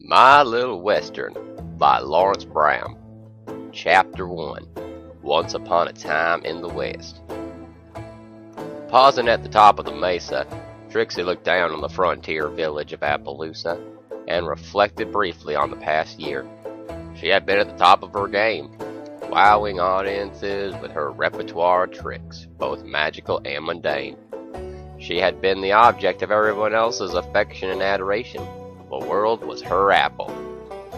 My Little Western by Laurence Brown. Chapter 1. Once Upon a Time in the West. Pausing at the top of the mesa, Trixie looked down on the frontier village of Appaloosa and reflected briefly on the past year. She had been at the top of her game, wowing audiences with her repertoire of tricks, both magical and mundane. She had been the object of everyone else's affection and adoration. The world was her apple.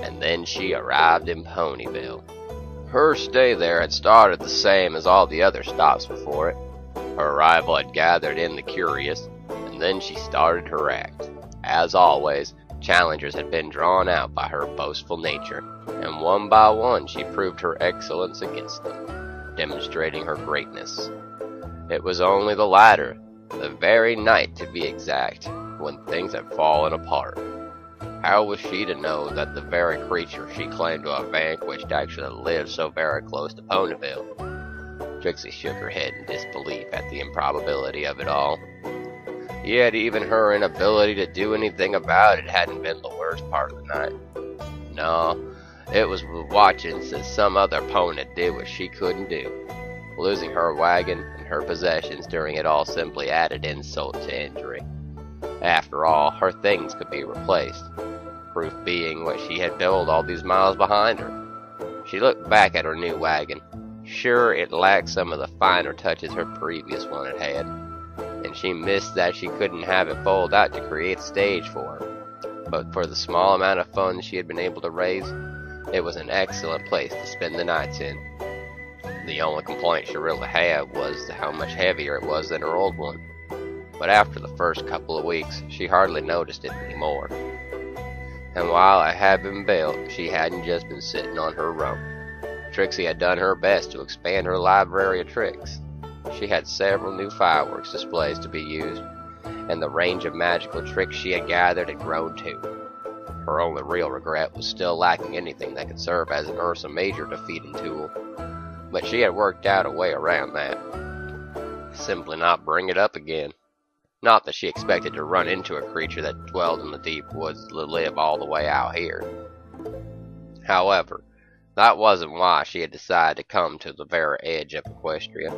And then she arrived in Ponyville. Her stay there had started the same as all the other stops before it. Her arrival had gathered in the curious, and then she started her act. As always, challengers had been drawn out by her boastful nature, and one by one she proved her excellence against them, demonstrating her greatness. It was only the latter, the very night to be exact, when things had fallen apart. How was she to know that the very creature she claimed to have vanquished actually lived so very close to Ponyville? Trixie shook her head in disbelief at the improbability of it all. Yet even her inability to do anything about it hadn't been the worst part of the night. No, it was watching since some other pony did what she couldn't do. Losing her wagon and her possessions during it all simply added insult to injury. After all, her things could be replaced, proof being what she had built all these miles behind her. She looked back at her new wagon. Sure, it lacked some of the finer touches her previous one had had, and she missed that she couldn't have it fold out to create a stage for her. But for the small amount of funds she had been able to raise, it was an excellent place to spend the nights in. The only complaint she really had was how much heavier it was than her old one. But after the first couple of weeks, she hardly noticed it anymore. And while it had been built, she hadn't just been sitting on her rump. Trixie had done her best to expand her library of tricks. She had several new fireworks displays to be used, and the range of magical tricks she had gathered had grown too. Her only real regret was still lacking anything that could serve as an Ursa Major defeating tool. But she had worked out a way around that. Simply not bring it up again. Not that she expected to run into a creature that dwelled in the deep woods to live all the way out here. However, that wasn't why she had decided to come to the very edge of Equestria.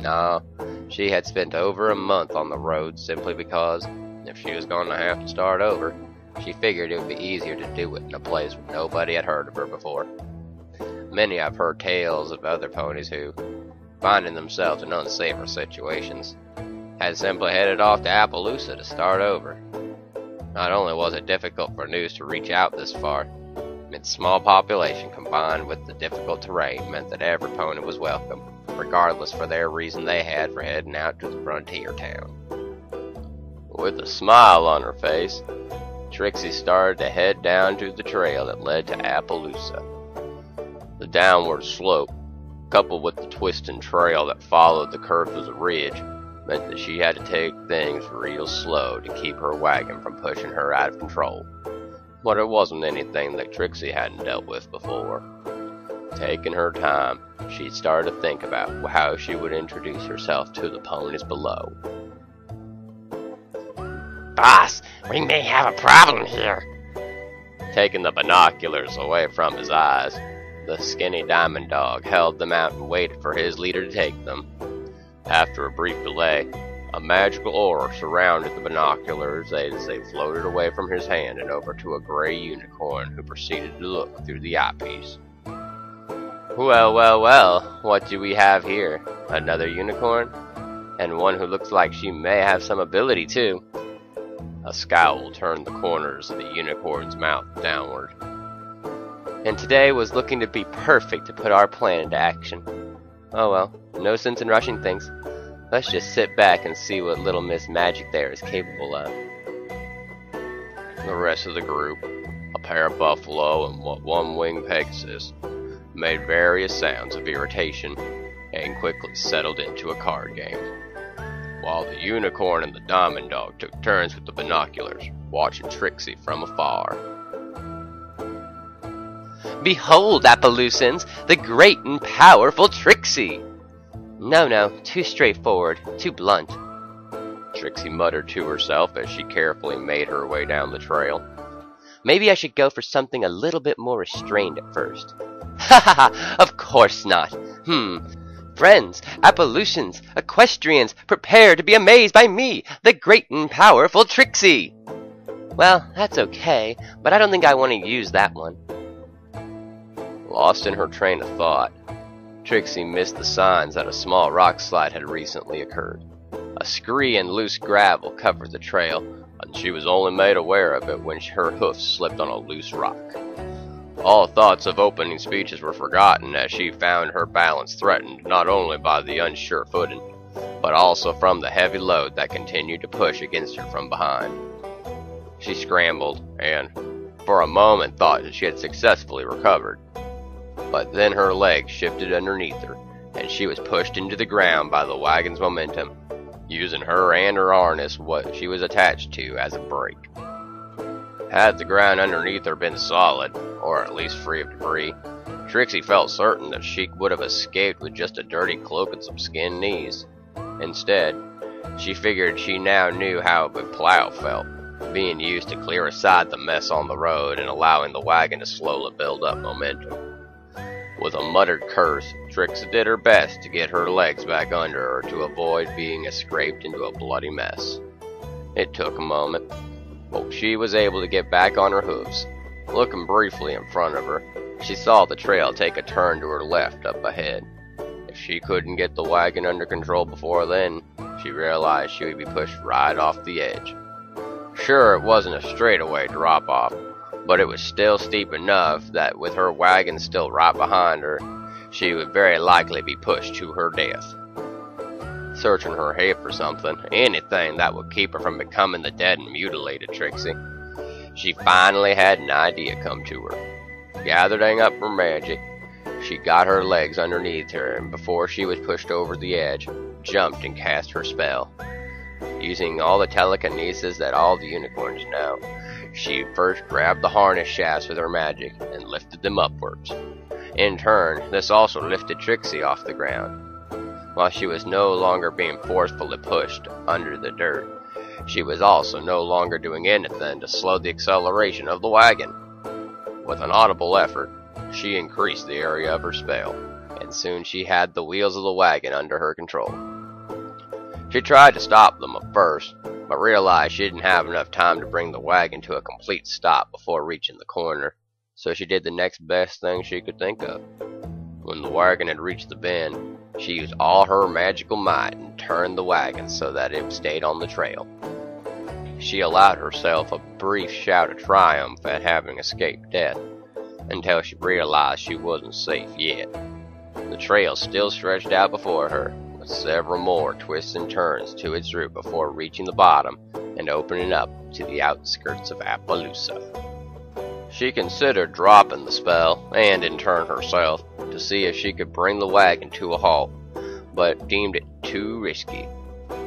No, she had spent over a month on the road simply because, if she was going to have to start over, she figured it would be easier to do it in a place where nobody had heard of her before. Many have heard tales of other ponies who, finding themselves in unsavory situations, had simply headed off to Appaloosa to start over. Not only was it difficult for news to reach out this far, its small population combined with the difficult terrain meant that every pony was welcome, regardless for their reason they had for heading out to the frontier town. With a smile on her face, Trixie started to head down to the trail that led to Appaloosa. The downward slope, coupled with the twisting trail that followed the curve of the ridge, meant that she had to take things real slow to keep her wagon from pushing her out of control. But it wasn't anything that Trixie hadn't dealt with before. Taking her time, she started to think about how she would introduce herself to the ponies below. Boss, we may have a problem here. Taking the binoculars away from his eyes, the skinny diamond dog held them out and waited for his leader to take them. After a brief delay, a magical aura surrounded the binoculars as they floated away from his hand and over to a gray unicorn who proceeded to look through the eyepiece. Well, well, well, what do we have here? Another unicorn? And one who looks like she may have some ability too. A scowl turned the corners of the unicorn's mouth downward. And today was looking to be perfect to put our plan into action. Oh well, no sense in rushing things. Let's just sit back and see what little Miss Magic there is capable of. The rest of the group, a pair of buffalo and one-winged Pegasus, made various sounds of irritation and quickly settled into a card game, while the unicorn and the diamond dog took turns with the binoculars, watching Trixie from afar. Behold, Appaloosans, the great and powerful Trixie! No, too straightforward, too blunt. Trixie muttered to herself as she carefully made her way down the trail. Maybe I should go for something a little bit more restrained at first. Ha ha ha! Of course not. Friends, Appalootians, Equestrians, prepare to be amazed by me, the great and powerful Trixie! Well, that's okay, but I don't think I want to use that one. Lost in her train of thought, Trixie missed the signs that a small rock slide had recently occurred. A scree and loose gravel covered the trail, and she was only made aware of it when her hoofs slipped on a loose rock. All thoughts of opening speeches were forgotten as she found her balance threatened not only by the unsure footing, but also from the heavy load that continued to push against her from behind. She scrambled and, for a moment, thought that she had successfully recovered. But then her legs shifted underneath her, and she was pushed into the ground by the wagon's momentum, using her and her harness, what she was attached to, as a brake. Had the ground underneath her been solid, or at least free of debris, Trixie felt certain that she would have escaped with just a dirty cloak and some skinned knees. Instead, she figured she now knew how a plow felt, being used to clear aside the mess on the road and allowing the wagon to slowly build up momentum. With a muttered curse, Trixie did her best to get her legs back under her to avoid being scraped into a bloody mess. It took a moment, but she was able to get back on her hooves. Looking briefly in front of her, she saw the trail take a turn to her left up ahead. If she couldn't get the wagon under control before then, she realized she would be pushed right off the edge. Sure, it wasn't a straightaway drop-off, but it was still steep enough that with her wagon still right behind her, she would very likely be pushed to her death. Searching her head for something, anything that would keep her from becoming the dead and mutilated Trixie, she finally had an idea come to her. Gathering up her magic, she got her legs underneath her, and before she was pushed over the edge, jumped and cast her spell. Using all the telekinesis that all the unicorns know, she first grabbed the harness shafts with her magic and lifted them upwards. In turn, this also lifted Trixie off the ground. While she was no longer being forcefully pushed under the dirt, she was also no longer doing anything to slow the acceleration of the wagon. With an audible effort, she increased the area of her spell, and soon she had the wheels of the wagon under her control. She tried to stop them at first, but realized she didn't have enough time to bring the wagon to a complete stop before reaching the corner, so she did the next best thing she could think of. When the wagon had reached the bend, she used all her magical might and turned the wagon so that it stayed on the trail. She allowed herself a brief shout of triumph at having escaped death, until she realized she wasn't safe yet. The trail still stretched out before her, with several more twists and turns to its route before reaching the bottom and opening up to the outskirts of Appaloosa. She considered dropping the spell, and in turn herself, to see if she could bring the wagon to a halt, but deemed it too risky.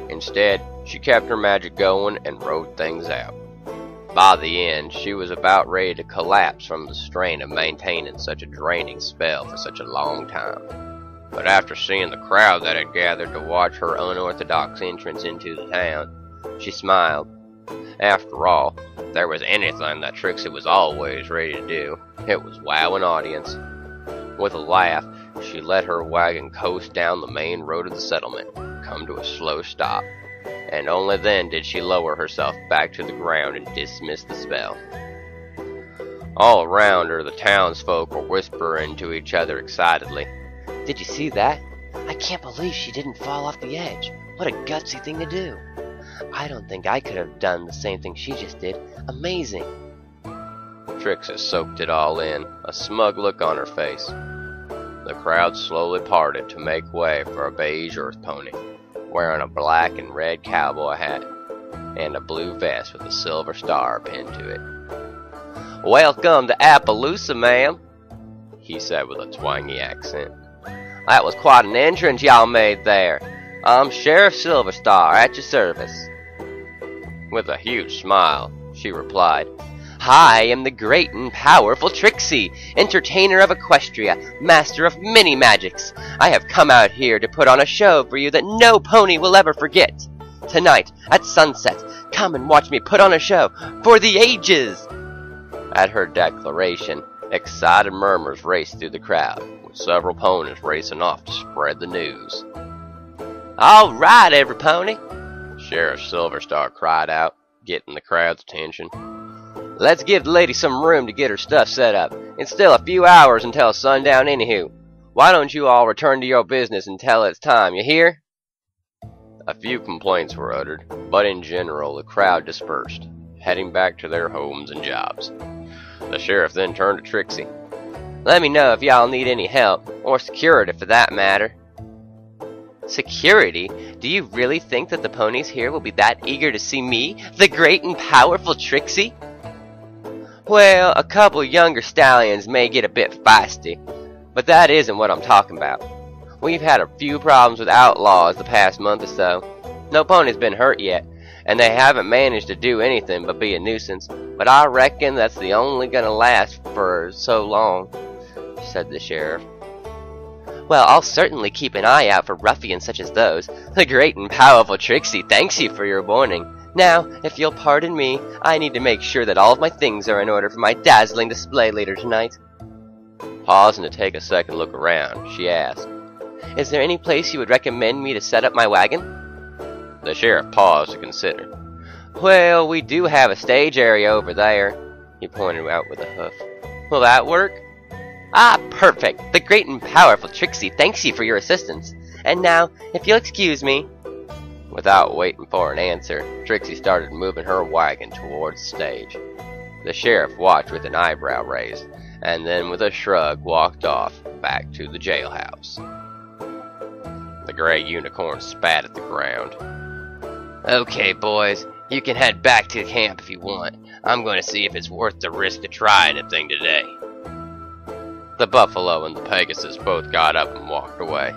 Instead, she kept her magic going and rode things out. By the end, she was about ready to collapse from the strain of maintaining such a draining spell for such a long time. But after seeing the crowd that had gathered to watch her unorthodox entrance into the town, she smiled. After all, if there was anything that Trixie was always ready to do, it was wow an audience. With a laugh, she let her wagon coast down the main road of the settlement, come to a slow stop, and only then did she lower herself back to the ground and dismiss the spell. All around her, the townsfolk were whispering to each other excitedly. Did you see that? I can't believe she didn't fall off the edge. What a gutsy thing to do. I don't think I could have done the same thing she just did. Amazing. Trixie soaked it all in, a smug look on her face. The crowd slowly parted to make way for a beige earth pony, wearing a black and red cowboy hat and a blue vest with a silver star pinned to it. Welcome to Appaloosa, ma'am, he said with a twangy accent. That was quite an entrance y'all made there. I'm Sheriff Silverstar at your service. With a huge smile, she replied, I am the great and powerful Trixie, entertainer of Equestria, master of many magics. I have come out here to put on a show for you that no pony will ever forget. Tonight, at sunset, come and watch me put on a show for the ages. At her declaration, excited murmurs raced through the crowd, with several ponies racing off to spread the news. All right, every pony, Sheriff Silverstar cried out, getting the crowd's attention. let's give the lady some room to get her stuff set up. It's still a few hours until sundown anywho. Why don't you all return to your business until it's time, you hear? A few complaints were uttered, but in general the crowd dispersed, heading back to their homes and jobs. The sheriff then turned to Trixie. Let me know if y'all need any help, or security for that matter. Security? Do you really think that the ponies here will be that eager to see me, the great and powerful Trixie? Well, a couple younger stallions may get a bit feisty, but that isn't what I'm talking about. We've had a few problems with outlaws the past month or so. No pony's been hurt yet, and they haven't managed to do anything but be a nuisance, but I reckon that's the only gonna last for so long, said the sheriff. Well, I'll certainly keep an eye out for ruffians such as those. The great and powerful Trixie thanks you for your warning. Now, if you'll pardon me, I need to make sure that all of my things are in order for my dazzling display later tonight. Pausing to take a second look around, she asked, Is there any place you would recommend me to set up my wagon? The sheriff paused to consider. Well, we do have a stage area over there, he pointed out with a hoof. Will that work? Ah, perfect! The great and powerful Trixie thanks you for your assistance. And now, if you'll excuse me. Without waiting for an answer, Trixie started moving her wagon towards the stage. The sheriff watched with an eyebrow raised, and then with a shrug walked off back to the jailhouse. The gray unicorn spat at the ground. Okay, boys, you can head back to camp if you want. I'm going to see if it's worth the risk to try anything today. The buffalo and the Pegasus both got up and walked away.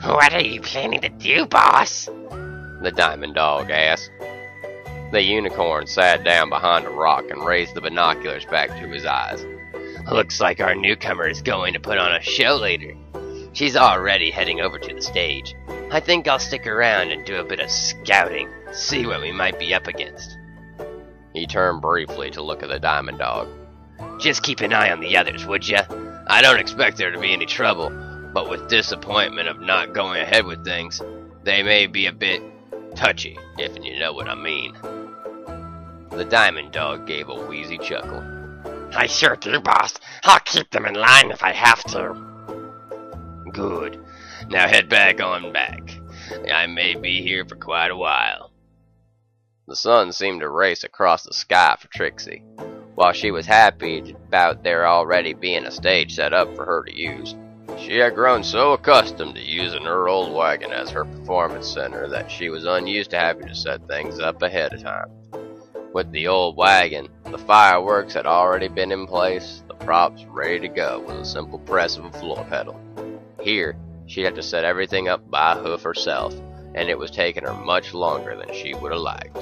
What are you planning to do, boss? The diamond dog asked. The unicorn sat down behind a rock and raised the binoculars back to his eyes. Looks like our newcomer is going to put on a show later. She's already heading over to the stage. I think I'll stick around and do a bit of scouting, see what we might be up against. He turned briefly to look at the diamond dog. Just keep an eye on the others, would ya? I don't expect there to be any trouble, but with disappointment of not going ahead with things, they may be a bit touchy, if you know what I mean. The diamond dog gave a wheezy chuckle. I sure do, boss. I'll keep them in line if I have to. Good. Now head back on back. I may be here for quite a while. The sun seemed to race across the sky for Trixie. While she was happy about there already being a stage set up for her to use, she had grown so accustomed to using her old wagon as her performance center that she was unused to having to set things up ahead of time. With the old wagon, the fireworks had already been in place, the props ready to go with a simple press of a floor pedal. Here, she'd have to set everything up by hoof herself, and it was taking her much longer than she would have liked.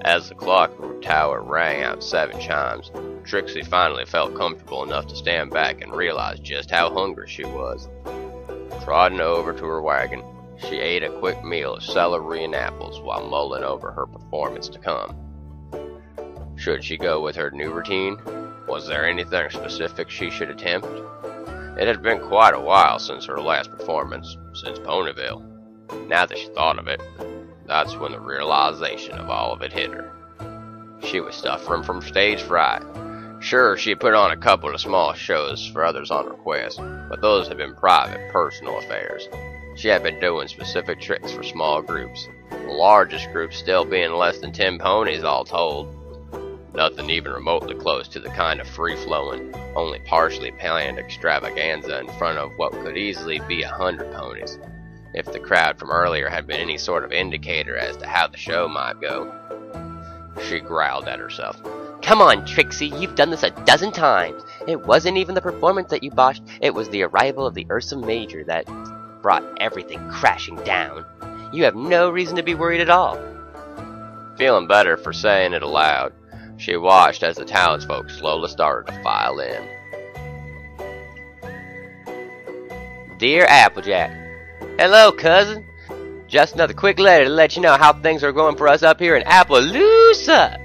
As the clock tower rang out 7 chimes, Trixie finally felt comfortable enough to stand back and realize just how hungry she was. Trotting over to her wagon, she ate a quick meal of celery and apples while mulling over her performance to come. Should she go with her new routine? Was there anything specific she should attempt? It had been quite a while since her last performance, since Ponyville. Now that she thought of it, that's when the realization of all of it hit her. She was suffering from stage fright. Sure, she had put on a couple of small shows for others on request, but those had been private, personal affairs. She had been doing specific tricks for small groups, the largest group still being less than 10 ponies all told. Nothing even remotely close to the kind of free-flowing, only partially planned extravaganza in front of what could easily be 100 ponies. If the crowd from earlier had been any sort of indicator as to how the show might go. She growled at herself. Come on, Trixie, you've done this a dozen times. It wasn't even the performance that you botched, it was the arrival of the Ursa Major that brought everything crashing down. You have no reason to be worried at all. Feeling better for saying it aloud, she watched as the townsfolk slowly started to file in. Dear Applejack, hello, cousin. Just another quick letter to let you know how things are going for us up here in Appaloosa.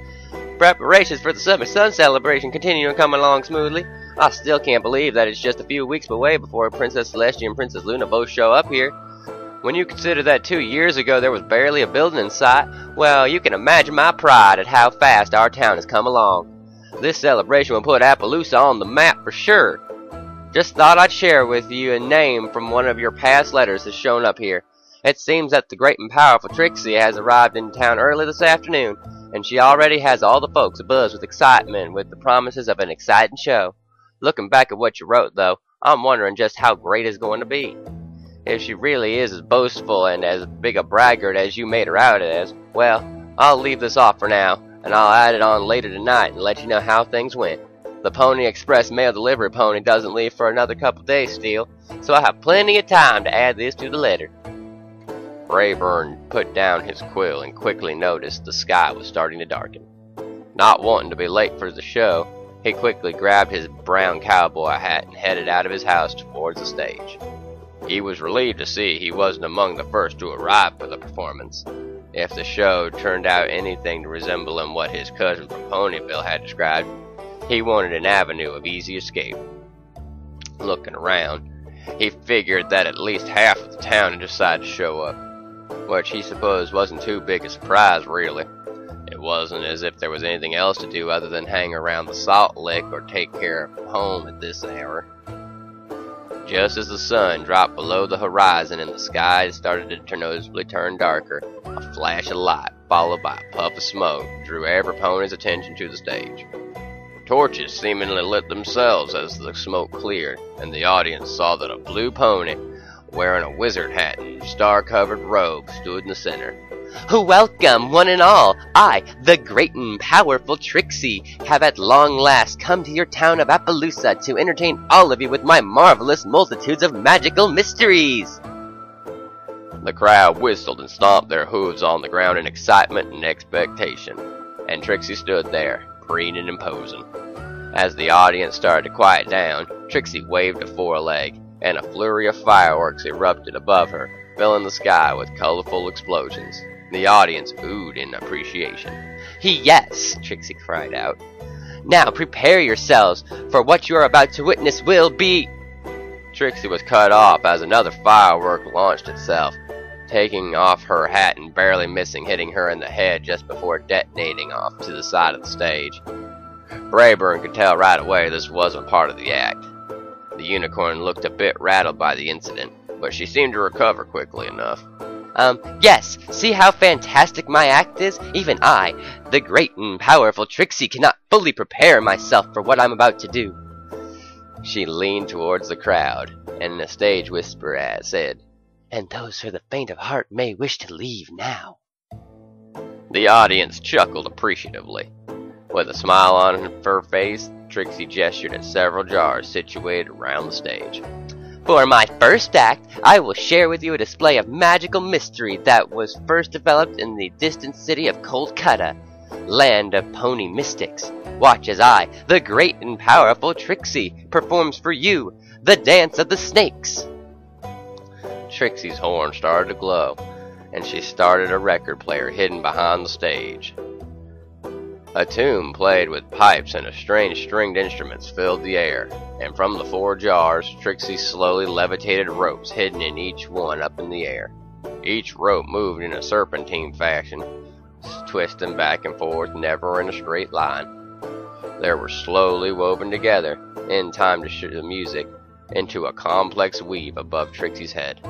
preparations for the Summer Sun celebration continue to come along smoothly. I still can't believe that it's just a few weeks away before Princess Celestia and Princess Luna both show up here. When you consider that 2 years ago there was barely a building in sight, well, you can imagine my pride at how fast our town has come along. This celebration will put Appaloosa on the map for sure. Just thought I'd share with you a name from one of your past letters that's shown up here. It seems that the great and powerful Trixie has arrived in town early this afternoon, and she already has all the folks abuzz with excitement with the promises of an exciting show. Looking back at what you wrote, though, I'm wondering just how great it's going to be. If she really is as boastful and as big a braggart as you made her out as, well, I'll leave this off for now, and I'll add it on later tonight and let you know how things went. The Pony Express mail delivery pony doesn't leave for another couple days still, so I have plenty of time to add this to the letter. Rayburn put down his quill and quickly noticed the sky was starting to darken. Not wanting to be late for the show, he quickly grabbed his brown cowboy hat and headed out of his house towards the stage. He was relieved to see he wasn't among the first to arrive for the performance. If the show turned out anything to resemble in what his cousin from Ponyville had described, he wanted an avenue of easy escape. Looking around, he figured that at least half of the town had decided to show up, which he supposed wasn't too big a surprise, really. It wasn't as if there was anything else to do other than hang around the Salt Lick or take care of home at this hour. Just as the sun dropped below the horizon and the sky started to noticeably turn darker, a flash of light, followed by a puff of smoke, drew every pony's attention to the stage. Torches seemingly lit themselves as the smoke cleared, and the audience saw that a blue pony, wearing a wizard hat and star-covered robe, stood in the center. Welcome, one and all! I, the great and powerful Trixie, have at long last come to your town of Appaloosa to entertain all of you with my marvelous multitudes of magical mysteries! The crowd whistled and stomped their hooves on the ground in excitement and expectation, and Trixie stood there, preening and imposing. As the audience started to quiet down, Trixie waved a foreleg, and a flurry of fireworks erupted above her, filling the sky with colorful explosions. The audience oohed in appreciation. Yes, Trixie cried out. Now prepare yourselves, for what you are about to witness will be... Trixie was cut off as another firework launched itself, taking off her hat and barely missing hitting her in the head just before detonating off to the side of the stage. Rayburn could tell right away this wasn't part of the act. The unicorn looked a bit rattled by the incident, but she seemed to recover quickly enough. Yes, see how fantastic my act is? Even I, the great and powerful Trixie, cannot fully prepare myself for what I'm about to do. She leaned towards the crowd, and in a stage whisper said, And those for the faint of heart may wish to leave now. The audience chuckled appreciatively. With a smile on her face, Trixie gestured at several jars situated around the stage. For my first act, I will share with you a display of magical mystery that was first developed in the distant city of Kolkata, land of pony mystics. Watch as I, the great and powerful Trixie, performs for you the dance of the snakes. Trixie's horn started to glow, and she started a record player hidden behind the stage. A tune played with pipes and strange stringed instruments filled the air, and from the 4 jars, Trixie slowly levitated ropes hidden in each one up in the air. Each rope moved in a serpentine fashion, twisting back and forth, never in a straight line. They were slowly woven together, in time to shoot the music, into a complex weave above Trixie's head.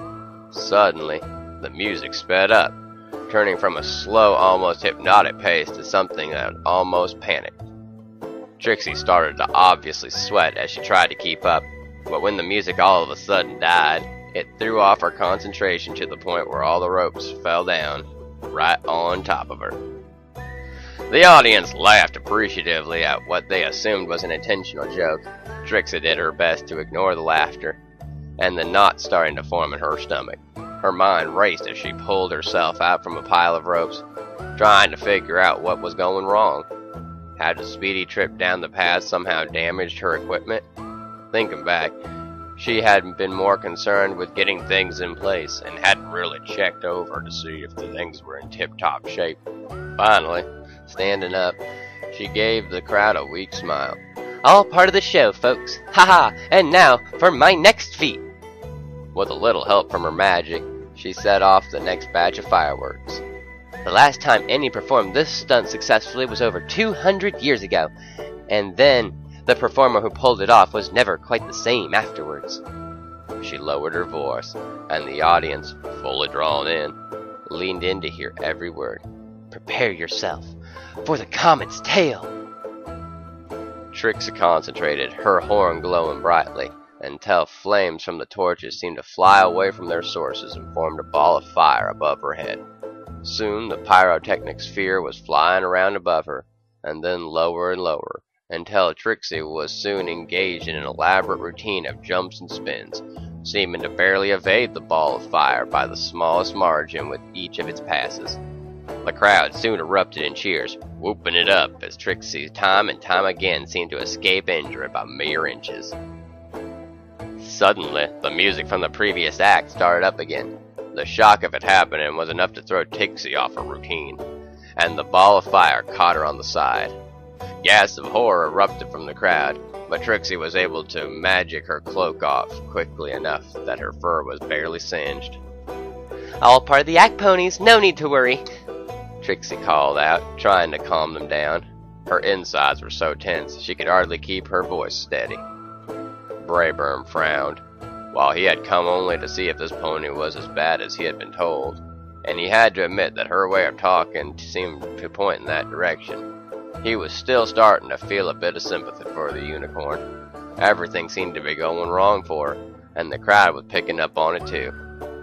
Suddenly, the music sped up, turning from a slow, almost hypnotic pace to something that almost panicked. Trixie started to obviously sweat as she tried to keep up, but when the music all of a sudden died, it threw off her concentration to the point where all the ropes fell down, right on top of her. The audience laughed appreciatively at what they assumed was an intentional joke. Trixie did her best to ignore the laughter, and the knot starting to form in her stomach. Her mind raced as she pulled herself out from a pile of ropes, trying to figure out what was going wrong. Had the speedy trip down the path somehow damaged her equipment? Thinking back, she had been more concerned with getting things in place and hadn't really checked over to see if the things were in tip-top shape. Finally, standing up, She gave the crowd a weak smile. All part of the show, folks. Haha, and now for my next feat. With a little help from her magic, she set off the next batch of fireworks. The last time any performed this stunt successfully was over 200 years ago, and then the performer who pulled it off was never quite the same afterwards. She lowered her voice, and the audience, fully drawn in, leaned in to hear every word. Prepare yourself for the comet's tail. Trixie concentrated, her horn glowing brightly, until flames from the torches seemed to fly away from their sources and formed a ball of fire above her head. Soon the pyrotechnic sphere was flying around above her, and then lower and lower, until Trixie was soon engaged in an elaborate routine of jumps and spins, seeming to barely evade the ball of fire by the smallest margin with each of its passes. The crowd soon erupted in cheers, whooping it up as Trixie time and time again seemed to escape injury by mere inches. Suddenly, the music from the previous act started up again. The shock of it happening was enough to throw Trixie off her routine, and the ball of fire caught her on the side. Gasps of horror erupted from the crowd, but Trixie was able to magic her cloak off quickly enough that her fur was barely singed. All part of the act, ponies. No need to worry. Trixie called out, trying to calm them down. Her insides were so tense she could hardly keep her voice steady. Brayburn frowned. While he had come only to see if this pony was as bad as he had been told, and he had to admit that her way of talking seemed to point in that direction, he was still starting to feel a bit of sympathy for the unicorn. Everything seemed to be going wrong for her, and the crowd was picking up on it too,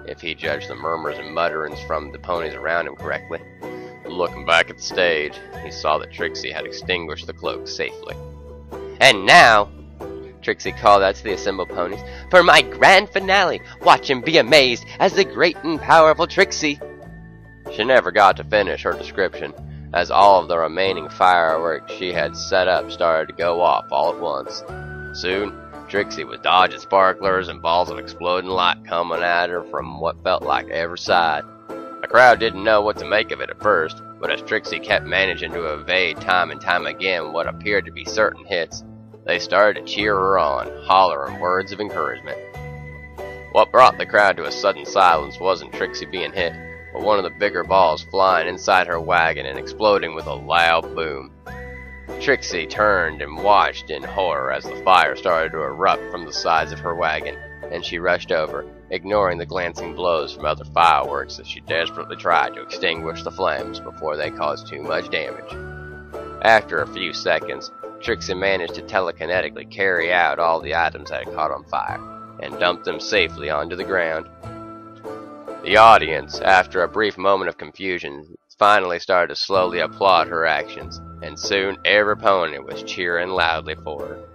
if he judged the murmurs and mutterings from the ponies around him correctly. Looking back at the stage, he saw that Trixie had extinguished the cloak safely. And now, Trixie called out to the assembled ponies, for my grand finale, watch and be amazed as the great and powerful Trixie. She never got to finish her description, as all of the remaining fireworks she had set up started to go off all at once. Soon, Trixie was dodging sparklers and balls of exploding light coming at her from what felt like every side. The crowd didn't know what to make of it at first, but as Trixie kept managing to evade time and time again what appeared to be certain hits, they started to cheer her on, hollering words of encouragement. What brought the crowd to a sudden silence wasn't Trixie being hit, but one of the bigger balls flying inside her wagon and exploding with a loud boom. Trixie turned and watched in horror as the fire started to erupt from the sides of her wagon, and she rushed over, ignoring the glancing blows from other fireworks as she desperately tried to extinguish the flames before they caused too much damage. After a few seconds, Trixie managed to telekinetically carry out all the items that had caught on fire, and dumped them safely onto the ground. The audience, after a brief moment of confusion, finally started to slowly applaud her actions, and soon every pony was cheering loudly for her.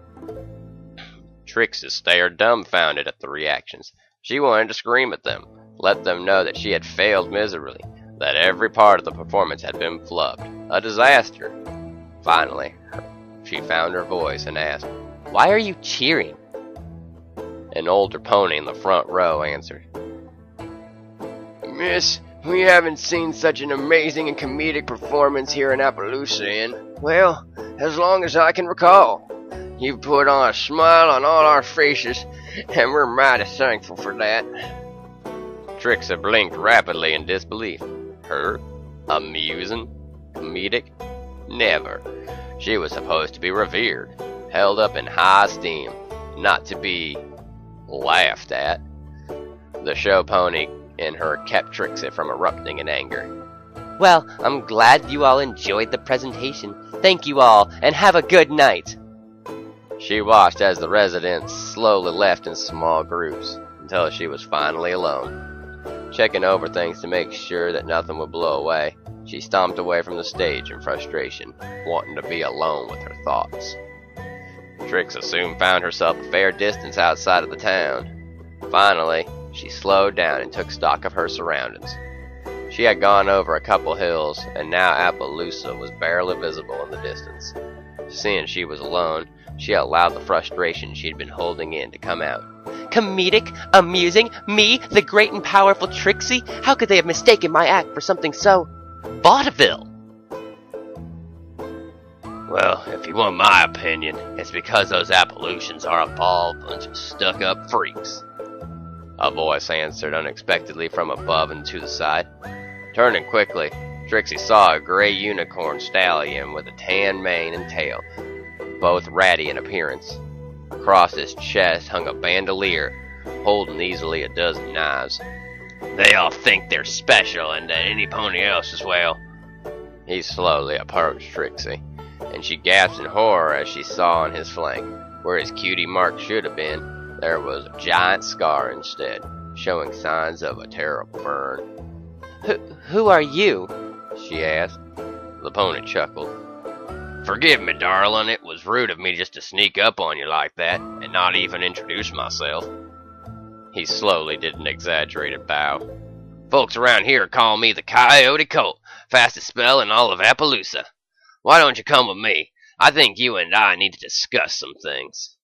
Trixie stared dumbfounded at the reactions. She wanted to scream at them, let them know that she had failed miserably, that every part of the performance had been flubbed, a disaster. Finally, she found her voice and asked, Why are you cheering? An older pony in the front row answered, Miss, we haven't seen such an amazing and comedic performance here in Appaloosa in, well, as long as I can recall. You've put on a smile on all our faces, and we're mighty thankful for that. Trixie blinked rapidly in disbelief. Her? Amusing? Comedic? Never. She was supposed to be revered, held up in high esteem, not to be laughed at. The show pony in her kept Trixie from erupting in anger. Well, I'm glad you all enjoyed the presentation. Thank you all, and have a good night. She watched as the residents slowly left in small groups until she was finally alone. Checking over things to make sure that nothing would blow away, she stomped away from the stage in frustration, wanting to be alone with her thoughts. Trixie soon found herself a fair distance outside of the town. Finally, she slowed down and took stock of her surroundings. She had gone over a couple hills, and now Appaloosa was barely visible in the distance. Seeing she was alone, she allowed the frustration she'd been holding in to come out. Comedic? Amusing? Me, the great and powerful Trixie? How could they have mistaken my act for something so vaudeville? Well, if you want my opinion, it's because those Appalachians are a bald bunch of stuck-up freaks. A voice answered unexpectedly from above and to the side. Turning quickly, Trixie saw a gray unicorn stallion with a tan mane and tail, both ratty in appearance. Across his chest hung a bandolier, holding easily a dozen knives. They all think they're special and that any pony else as well. He slowly approached Trixie, and she gasped in horror as she saw on his flank, where his cutie mark should have been, there was a giant scar instead, showing signs of a terrible burn. Who are you? She asked. The pony chuckled. Forgive me, darling. It was rude of me just to sneak up on you like that and not even introduce myself. He slowly did an exaggerated bow. Folks around here call me the Coyote Colt, fastest spell in all of Appaloosa. Why don't you come with me? I think you and I need to discuss some things.